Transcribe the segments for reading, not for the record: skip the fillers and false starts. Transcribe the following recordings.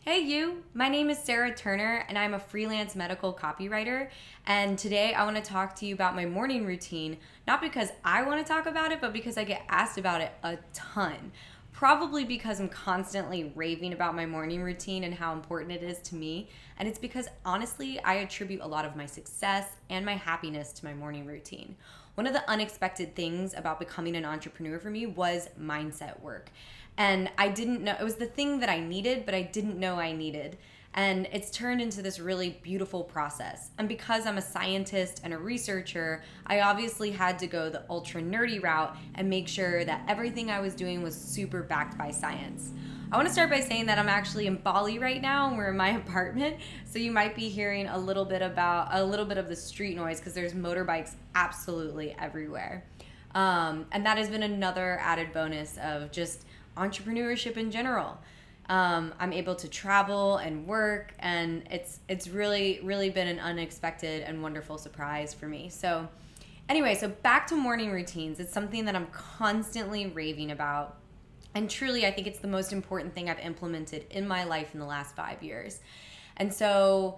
Hey you, my name is Sarah Turner and I'm a freelance medical copywriter, and today I want to talk to you about my morning routine, not because I want to talk about it, but because I get asked about it a ton. Probably because I'm constantly raving about my morning routine and how important it is to me, and it's because honestly I attribute a lot of my success and my happiness to my morning routine. One of the unexpected things about becoming an entrepreneur for me was mindset work. And I didn't know, it was the thing that I needed, but I didn't know I needed. And it's turned into this really beautiful process. And because I'm a scientist and a researcher, I obviously had to go the ultra nerdy route and make sure that everything I was doing was super backed by science. I want to start by saying that I'm actually in Bali right now and we're in my apartment, so you might be hearing a little bit of the street noise because there's motorbikes absolutely everywhere. And that has been another added bonus of just entrepreneurship in general. I'm able to travel and work, and it's really been an unexpected and wonderful surprise for me. So anyway, so back to morning routines. It's something that I'm constantly raving about. And truly, I think it's the most important thing I've implemented in my life in the last 5 years. And so,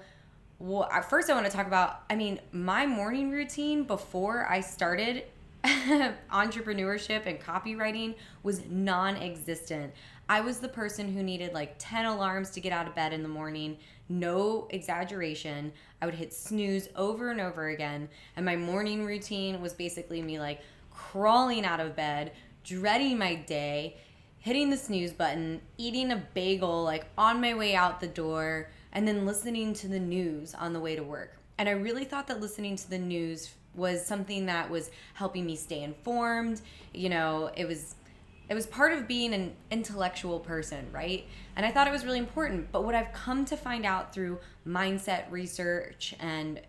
first I want to talk about, my morning routine before I started entrepreneurship and copywriting was non-existent. I was the person who needed like 10 alarms to get out of bed in the morning. No exaggeration. I would hit snooze over and over again. And my morning routine was basically me like crawling out of bed, dreading my day, hitting the snooze button, eating a bagel like on my way out the door, and then listening to the news on the way to work. And I really thought that listening to the news was something that was helping me stay informed. It was part of being an intellectual person, right? And I thought it was really important. But what I've come to find out through mindset research and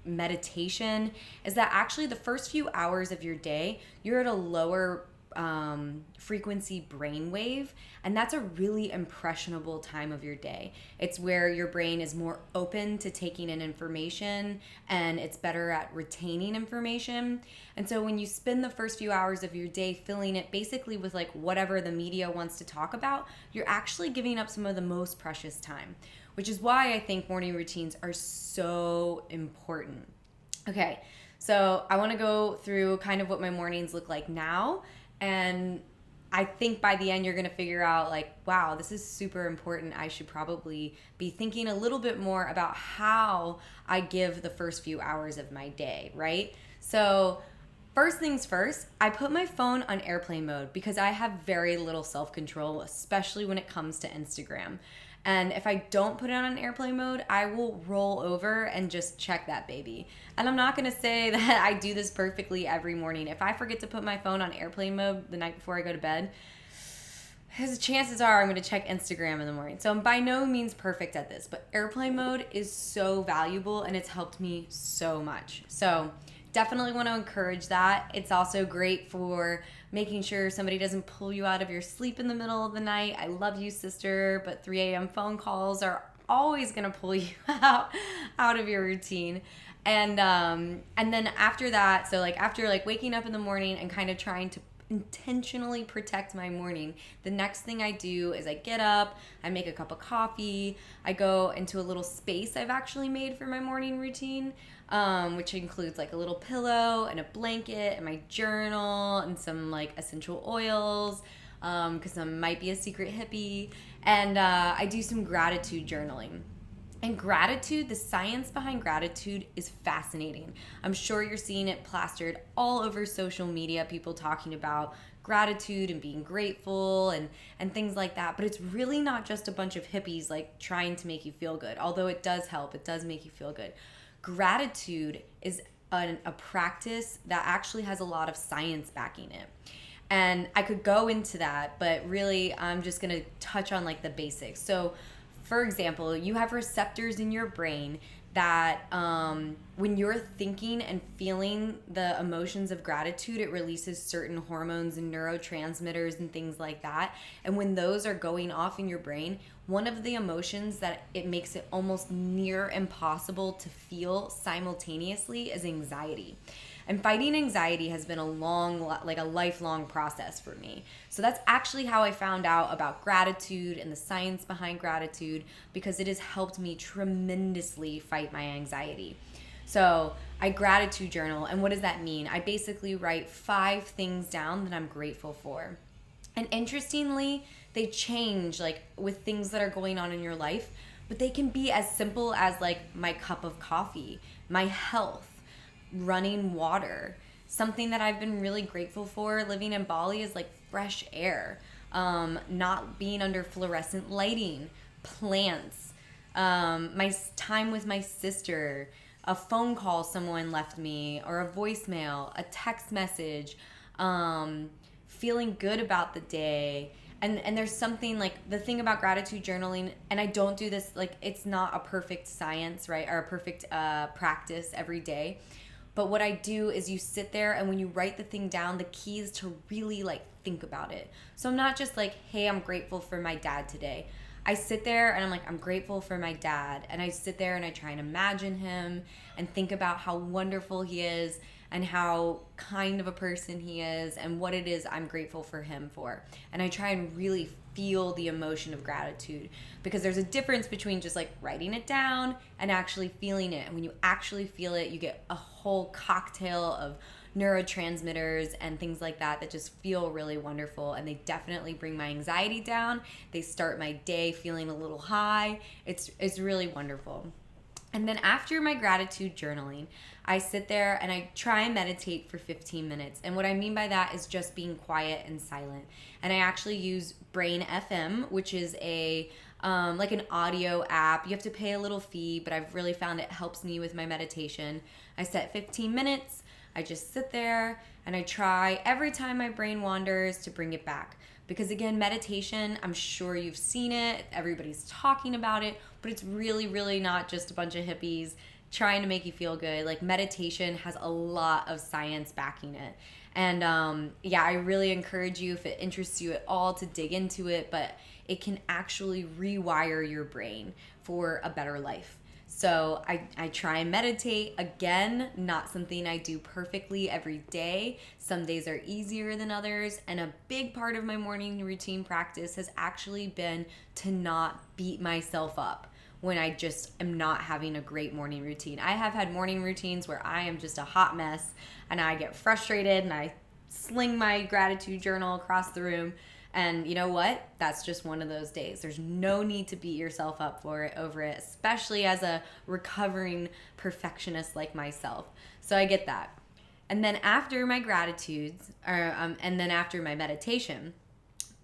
meditation is that actually the first few hours of your day, you're at a lower frequency brainwave, and that's a really impressionable time of your day. It's where your brain is more open to taking in information and it's better at retaining information. And so when you spend the first few hours of your day filling it basically with like whatever the media wants to talk about, you're actually giving up some of the most precious time, which is why I think morning routines are so important. Okay, so I want to go through kind of what my mornings look like now. And I think by the end, you're going to figure out like, wow, this is super important. I should probably be thinking a little bit more about how I give the first few hours of my day, right? So first things first, I put my phone on airplane mode because I have very little self-control, especially when it comes to Instagram. And if I don't put it on airplane mode, I will roll over and just check that baby. And I'm not going to say that I do this perfectly every morning. If I forget to put my phone on airplane mode the night before I go to bed, his chances are I'm going to check Instagram in the morning. So I'm by no means perfect at this, but airplane mode is so valuable and it's helped me so much. So definitely want to encourage that. It's also great for making sure somebody doesn't pull you out of your sleep in the middle of the night. I love you, sister, but 3 a.m. phone calls are always going to pull you out of your routine. And then after that, so like after like waking up in the morning and kind of trying to intentionally protect my morning, the next thing I do is I get up, I make a cup of coffee, I go into a little space I've actually made for my morning routine, which includes like a little pillow and a blanket and my journal and some like essential oils, because I might be a secret hippie, and I do some gratitude journaling. And gratitude, the science behind gratitude is fascinating. I'm sure you're seeing it plastered all over social media, people talking about gratitude and being grateful and things like that. But it's really not just a bunch of hippies like trying to make you feel good, although it does help. It does make you feel good. Gratitude is a practice that actually has a lot of science backing it. And I could go into that, but really I'm just going to touch on like the basics. So for example, you have receptors in your brain that when you're thinking and feeling the emotions of gratitude, it releases certain hormones and neurotransmitters and things like that. And when those are going off in your brain, one of the emotions that it makes it almost near impossible to feel simultaneously is anxiety. And fighting anxiety has been a lifelong process for me. So that's actually how I found out about gratitude and the science behind gratitude, because it has helped me tremendously fight my anxiety. So I gratitude journal. And what does that mean? I basically write 5 things down that I'm grateful for. And interestingly, they change like with things that are going on in your life, but they can be as simple as like my cup of coffee, my health, running water. Something that I've been really grateful for living in Bali is like fresh air, not being under fluorescent lighting, plants, my time with my sister, a phone call someone left me, or a voicemail, a text message, feeling good about the day. And there's something like the thing about gratitude journaling, and I don't do this, like it's not a perfect science, right? Or a perfect practice every day. But what I do is you sit there, and when you write the thing down, the key is to really like think about it. So I'm not just like, hey, I'm grateful for my dad today. I sit there and I'm like, I'm grateful for my dad. And I sit there and I try and imagine him and think about how wonderful he is and how kind of a person he is and what it is I'm grateful for him for. And I try and really feel the emotion of gratitude, because there's a difference between just like writing it down and actually feeling it. And when you actually feel it, you get a whole cocktail of neurotransmitters and things like that just feel really wonderful, and they definitely bring my anxiety down. They start my day feeling a little high. It's really wonderful. And then after my gratitude journaling, I sit there and I try and meditate for 15 minutes. And what I mean by that is just being quiet and silent. And I actually use Brain FM, which is a like an audio app. You have to pay a little fee, but I've really found it helps me with my meditation. I set 15 minutes. I just sit there and I try every time my brain wanders to bring it back. Because again, meditation, I'm sure you've seen it, everybody's talking about it, but it's really, really not just a bunch of hippies trying to make you feel good. Like meditation has a lot of science backing it. And I really encourage you, if it interests you at all, to dig into it, but it can actually rewire your brain for a better life. So I try and meditate. Again, not something I do perfectly every day. Some days are easier than others. And a big part of my morning routine practice has actually been to not beat myself up when I just am not having a great morning routine. I have had morning routines where I am just a hot mess and I get frustrated and I sling my gratitude journal across the room. And you know what? That's just one of those days. There's no need to beat yourself up over it, especially as a recovering perfectionist like myself. So I get that. And then after my gratitudes, and then after my meditation,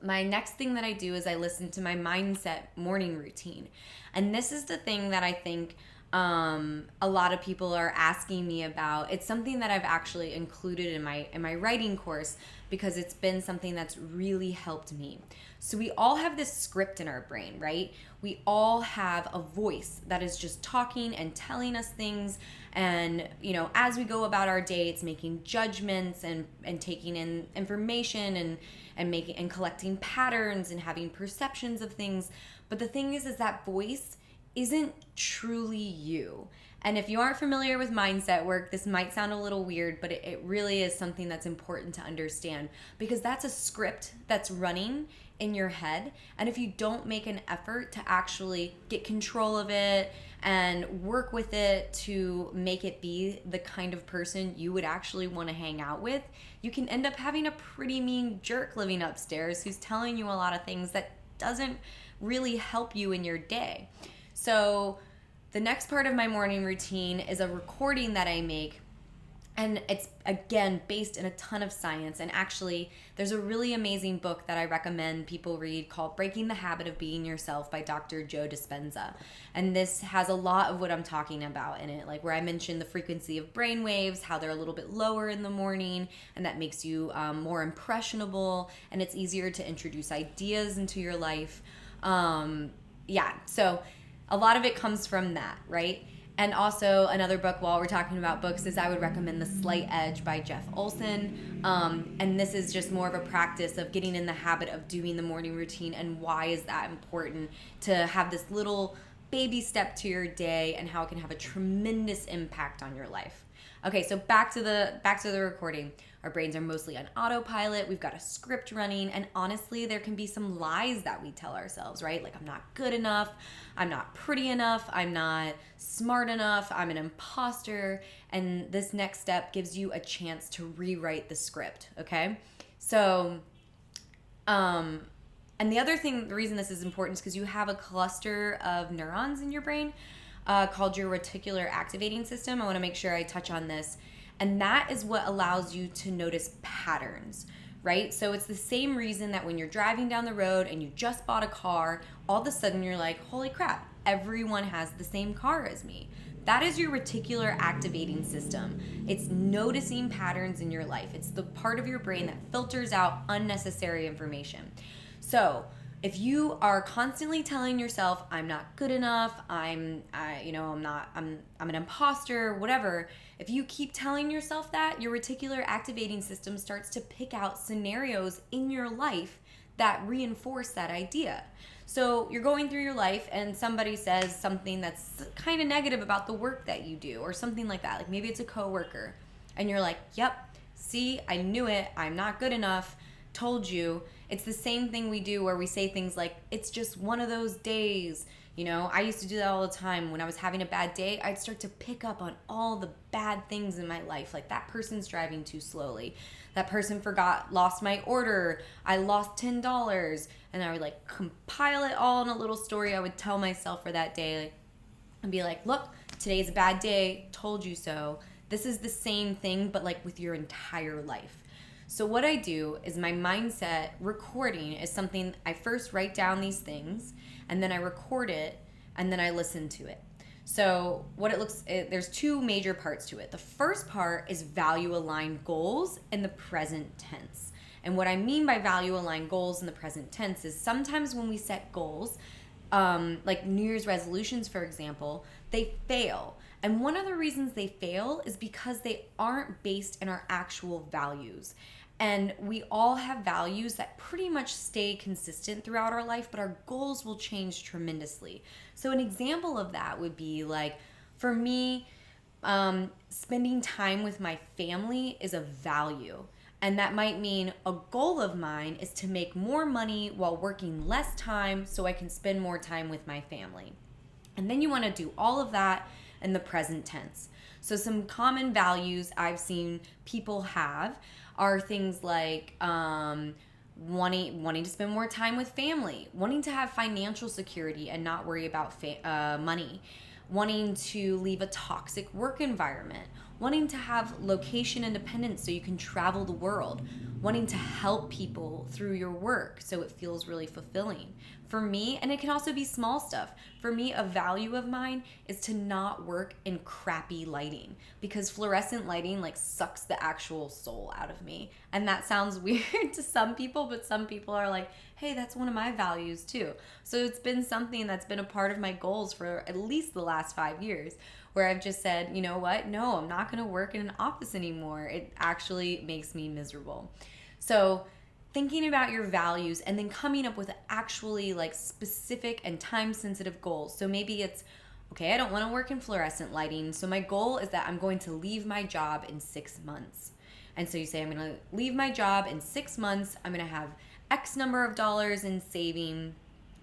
my next thing that I do is I listen to my mindset morning routine. And this is the thing that I think a lot of people are asking me about. It's something that I've actually included in my writing course, because it's been something that's really helped me. So we all have this script in our brain, right? We all have a voice that is just talking and telling us things. And, as we go about our day, it's making judgments and taking in information and collecting patterns and having perceptions of things. But the thing is that voice isn't truly you. And if you aren't familiar with mindset work, this might sound a little weird, but it really is something that's important to understand, because that's a script that's running in your head. And if you don't make an effort to actually get control of it and work with it to make it be the kind of person you would actually want to hang out with, you can end up having a pretty mean jerk living upstairs who's telling you a lot of things that doesn't really help you in your day. So the next part of my morning routine is a recording that I make, and it's, again, based in a ton of science. And actually, there's a really amazing book that I recommend people read called Breaking the Habit of Being Yourself by Dr. Joe Dispenza. And this has a lot of what I'm talking about in it, like where I mentioned the frequency of brain waves, how they're a little bit lower in the morning, and that makes you more impressionable, and it's easier to introduce ideas into your life. So a lot of it comes from that, right? And also another book, while we're talking about books, is I would recommend The Slight Edge by Jeff Olson. And this is just more of a practice of getting in the habit of doing the morning routine, and why is that important to have this little baby step to your day and how it can have a tremendous impact on your life. Okay, so back to the recording. Our brains are mostly on autopilot. We've got a script running, and honestly, there can be some lies that we tell ourselves, right? Like, I'm not good enough, I'm not pretty enough, I'm not smart enough, I'm an imposter. And this next step gives you a chance to rewrite the script, okay? So, and the other thing, the reason this is important is because you have a cluster of neurons in your brain called your reticular activating system. I want to make sure I touch on this. And that is what allows you to notice patterns, right? So it's the same reason that when you're driving down the road and you just bought a car, all of a sudden you're like, holy crap, everyone has the same car as me. That is your reticular activating system. It's noticing patterns in your life. It's the part of your brain that filters out unnecessary information. So if you are constantly telling yourself, I'm not good enough, I'm an imposter, whatever, if you keep telling yourself that, your reticular activating system starts to pick out scenarios in your life that reinforce that idea. So you're going through your life and somebody says something that's kind of negative about the work that you do or something like that. Like maybe it's a coworker and you're like, yep, see, I knew it, I'm not good enough, told you. It's the same thing we do where we say things like, it's just one of those days. You know, I used to do that all the time. When I was having a bad day, I'd start to pick up on all the bad things in my life. Like that person's driving too slowly. That person lost my order. I lost $10. And I would like compile it all in a little story I would tell myself for that day. Like, and be like, look, today's a bad day. Told you so. This is the same thing, but like with your entire life. So what I do is my mindset recording is something I first write down these things and then I record it and then I listen to it. So there's two major parts to it. The first part is value aligned goals in the present tense. And what I mean by value aligned goals in the present tense is sometimes when we set goals, like New Year's resolutions, for example, they fail. And one of the reasons they fail is because they aren't based in our actual values. And we all have values that pretty much stay consistent throughout our life, but our goals will change tremendously. So an example of that would be like, for me, spending time with my family is a value. And that might mean a goal of mine is to make more money while working less time so I can spend more time with my family. And then you want to do all of that in the present tense. So some common values I've seen people have are things like wanting to spend more time with family, wanting to have financial security and not worry about money, wanting to leave a toxic work environment, wanting to have location independence so you can travel the world, wanting to help people through your work so it feels really fulfilling. For me, and it can also be small stuff, for me, a value of mine is to not work in crappy lighting because fluorescent lighting like sucks the actual soul out of me. And that sounds weird to some people, but some people are like, hey, that's one of my values too. So it's been something that's been a part of my goals for at least the last 5 years, where I've just said, you know what? No, I'm not going to work in an office anymore. It actually makes me miserable. So thinking about your values and then coming up with actually like specific and time sensitive goals. So maybe it's, okay, I don't want to work in fluorescent lighting. So my goal is that I'm going to leave my job in 6 months. And so you say, I'm going to leave my job in 6 months. I'm going to have X number of dollars in saving.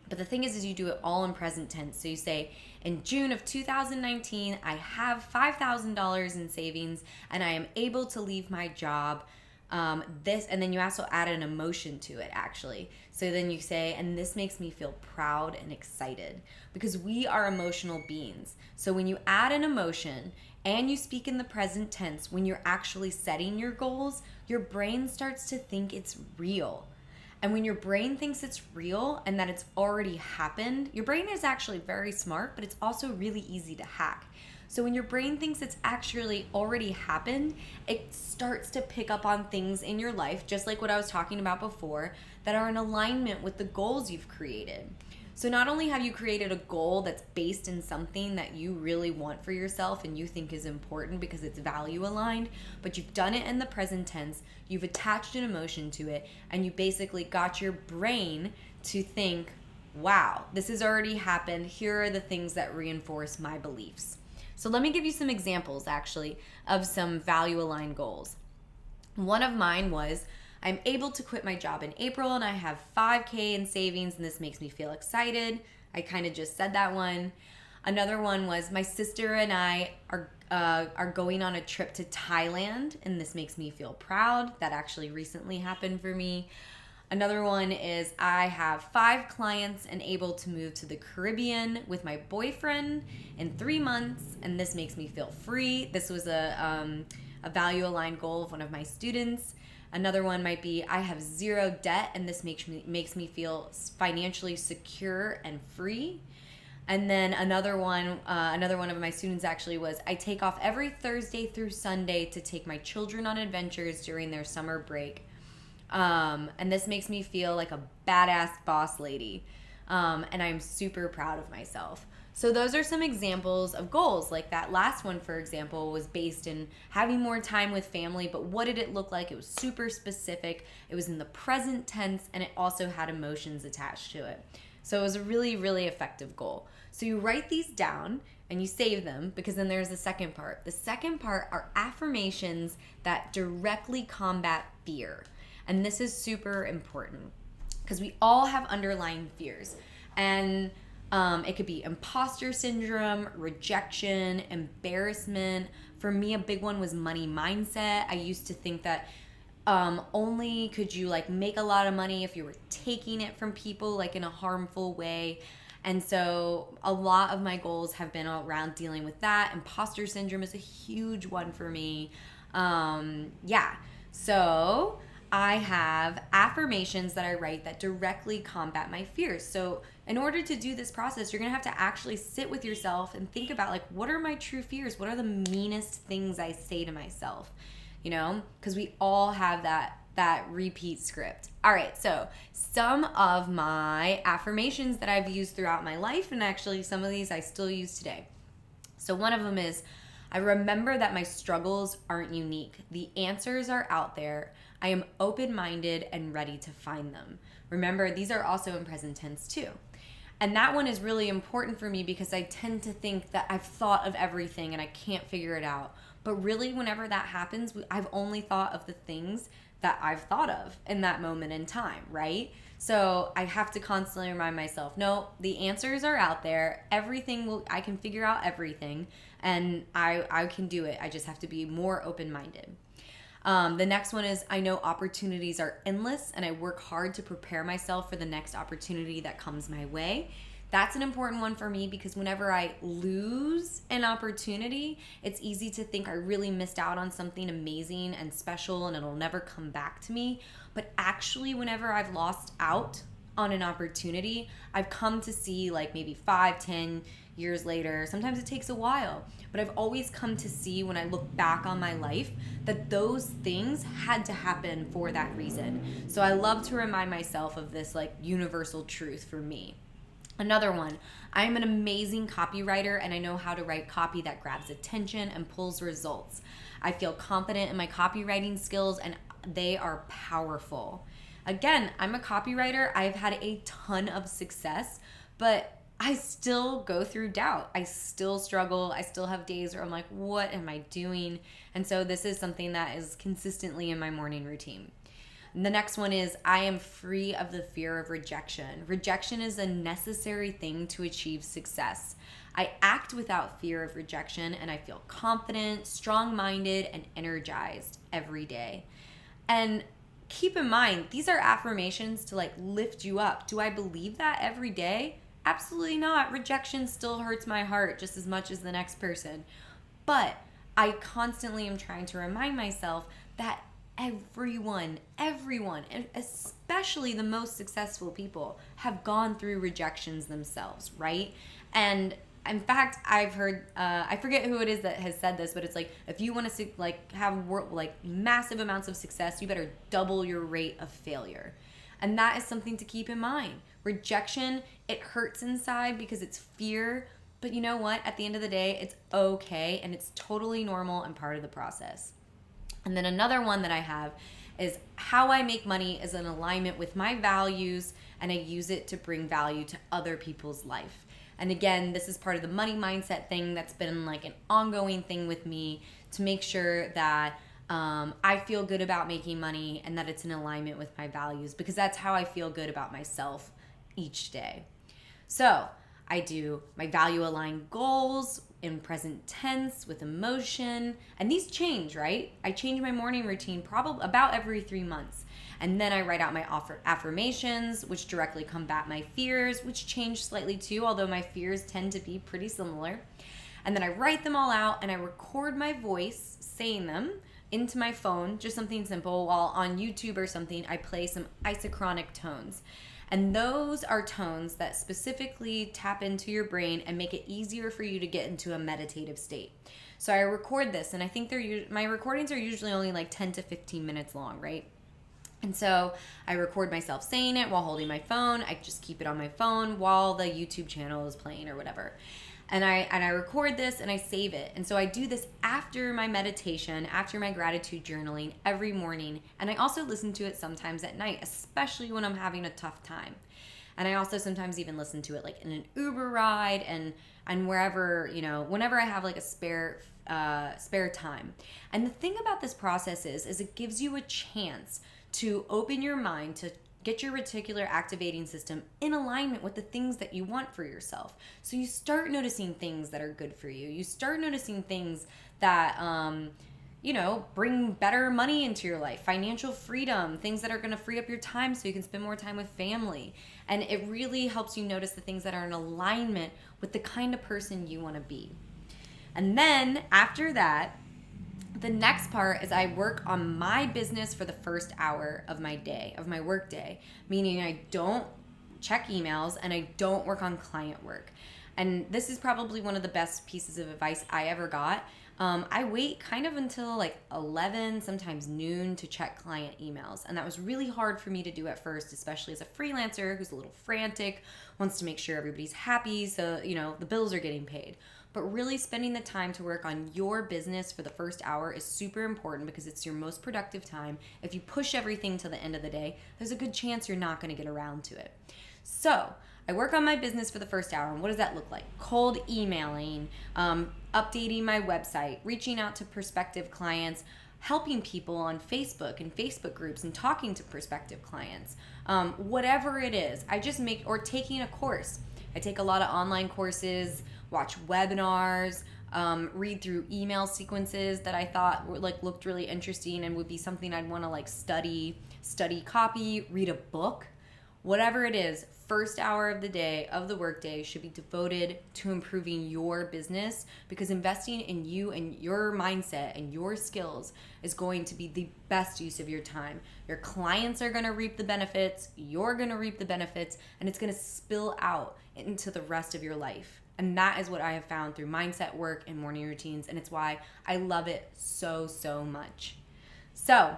But the thing is you do it all in present tense. So you say, in June of 2019, I have $5,000 in savings and I am able to leave my job. And then you also add an emotion to it, actually. So then you say, and this makes me feel proud and excited, because we are emotional beings. So when you add an emotion and you speak in the present tense, when you're actually setting your goals, your brain starts to think it's real. And when your brain thinks it's real and that it's already happened, your brain is actually very smart, but it's also really easy to hack. So when your brain thinks it's actually already happened, it starts to pick up on things in your life, just like what I was talking about before, that are in alignment with the goals you've created. So not only have you created a goal that's based in something that you really want for yourself and you think is important because it's value aligned, but you've done it in the present tense, you've attached an emotion to it, and you basically got your brain to think, wow, this has already happened. Here are the things that reinforce my beliefs. So let me give you some examples, actually, of some value-aligned goals. One of mine was, I'm able to quit my job in April and I have $5,000 in savings and this makes me feel excited. I kind of just said that one. Another one was, my sister and I are going on a trip to Thailand and this makes me feel proud. That actually recently happened for me. Another one is, I have 5 clients and able to move to the Caribbean with my boyfriend in 3 months and this makes me feel free. This was a value-aligned goal of one of my students. Another one might be, I have 0 debt and this makes me feel financially secure and free. And then another one of my students actually was, I take off every Thursday through Sunday to take my children on adventures during their summer break. And this makes me feel like a badass boss lady. And I'm super proud of myself. So those are some examples of goals. Like that last one, for example, was based in having more time with family, but what did it look like? It was super specific. It was in the present tense, and it also had emotions attached to it. So it was a really, really effective goal. So you write these down and you save them, because then there's the second part. The second part are affirmations that directly combat fear. And this is super important because we all have underlying fears. And it could be imposter syndrome, rejection, embarrassment. For me, a big one was money mindset. I used to think that only could you like make a lot of money if you were taking it from people like in a harmful way. And so a lot of my goals have been around dealing with that. Imposter syndrome is a huge one for me. So I have affirmations that I write that directly combat my fears. So in order to do this process, you're going to have to actually sit with yourself and think about, like, what are my true fears? What are the meanest things I say to myself? You know, because we all have that repeat script. All right, so some of my affirmations that I've used throughout my life, and actually some of these I still use today. So one of them is, I remember that my struggles aren't unique. The answers are out there. I am open-minded and ready to find them. Remember, these are also in present tense too. And that one is really important for me because I tend to think that I've thought of everything and I can't figure it out. But really, whenever that happens, I've only thought of the things that I've thought of in that moment in time, right? So I have to constantly remind myself, no, the answers are out there. I can figure out everything, and I can do it. I just have to be more open-minded. The next one is, I know opportunities are endless and I work hard to prepare myself for the next opportunity that comes my way. That's an important one for me because whenever I lose an opportunity, it's easy to think I really missed out on something amazing and special and it'll never come back to me. But actually, whenever I've lost out on an opportunity, I've come to see, like, maybe 5-10 years later, sometimes it takes a while, but I've always come to see when I look back on my life that those things had to happen for that reason. So I love to remind myself of this, like, universal truth for me. Another one, I'm an amazing copywriter and I know how to write copy that grabs attention and pulls results. I feel confident in my copywriting skills and they are powerful. Again, I'm a copywriter. I've had a ton of success, but I still go through doubt. I still struggle. I still have days where I'm like, what am I doing? And so this is something that is consistently in my morning routine. And the next one is, I am free of the fear of rejection. Rejection is a necessary thing to achieve success. I act without fear of rejection and I feel confident, strong-minded, and energized every day. And keep in mind, these are affirmations to, like, lift you up. Do I believe that every day? Absolutely not. Rejection still hurts my heart just as much as the next person. But I constantly am trying to remind myself that everyone, and especially the most successful people, have gone through rejections themselves, right? And in fact, I've heard, I forget who it is that has said this, but it's like, if you want to have massive amounts of success, you better double your rate of failure. And that is something to keep in mind. Rejection, it hurts inside because it's fear, but you know what? At the end of the day, it's okay, and it's totally normal and part of the process. And then another one that I have is, how I make money is in alignment with my values and I use it to bring value to other people's life. And again, this is part of the money mindset thing that's been like an ongoing thing with me to make sure that I feel good about making money and that it's in alignment with my values, because that's how I feel good about myself each day. So I do my value aligned goals in present tense with emotion, and these change, right? I change my morning routine probably about every 3 months. And then I write out my affirmations, which directly combat my fears, which change slightly too, although my fears tend to be pretty similar. And then I write them all out and I record my voice saying them into my phone, just something simple, while on YouTube or something, I play some isochronic tones. And those are tones that specifically tap into your brain and make it easier for you to get into a meditative state. So I record this, and I think my recordings are usually only like 10 to 15 minutes long, right? And so I record myself saying it while holding my phone. I just keep it on my phone while the YouTube channel is playing or whatever. And I record this and I save it. And so I do this after my meditation, after my gratitude journaling every morning. And I also listen to it sometimes at night, especially when I'm having a tough time. And I also sometimes even listen to it like in an Uber ride and wherever, whenever I have like a spare time. And the thing about this process is it gives you a chance to open your mind, to get your reticular activating system in alignment with the things that you want for yourself. So you start noticing things that are good for you. You start noticing things that, bring better money into your life, financial freedom, things that are going to free up your time so you can spend more time with family. And it really helps you notice the things that are in alignment with the kind of person you want to be. And then after that, the next part is I work on my business for the first hour of my day, of my work day, meaning I don't check emails and I don't work on client work. And this is probably one of the best pieces of advice I ever got. I wait kind of until like 11, sometimes noon, to check client emails. And that was really hard for me to do at first, especially as a freelancer who's a little frantic, wants to make sure everybody's happy so, the bills are getting paid. But really spending the time to work on your business for the first hour is super important because it's your most productive time. If you push everything to the end of the day, there's a good chance you're not going to get around to it. So I work on my business for the first hour. And what does that look like? Cold emailing, updating my website, reaching out to prospective clients, helping people on Facebook and Facebook groups and talking to prospective clients. Whatever it is, or taking a course. I take a lot of online courses, watch webinars, read through email sequences that I thought looked really interesting and would be something I'd want to study copy, read a book. Whatever it is, first hour of the day, of the workday, should be devoted to improving your business, because investing in you and your mindset and your skills is going to be the best use of your time. Your clients are going to reap the benefits, you're going to reap the benefits, and it's going to spill out into the rest of your life. And that is what I have found through mindset work and morning routines, and it's why I love it so, so much. So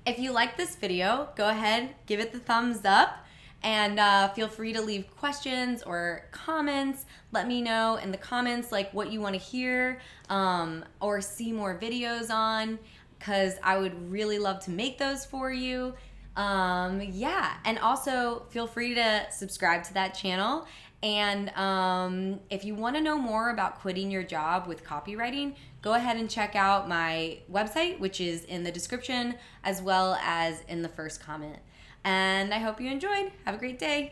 if you like this video, go ahead, give it the thumbs up, and feel free to leave questions or comments. Let me know in the comments what you want to hear or see more videos on, because I would really love to make those for you. And also feel free to subscribe to that channel. And if you want to know more about quitting your job with copywriting, go ahead and check out my website, which is in the description as well as in the first comment. And I hope you enjoyed. Have a great day.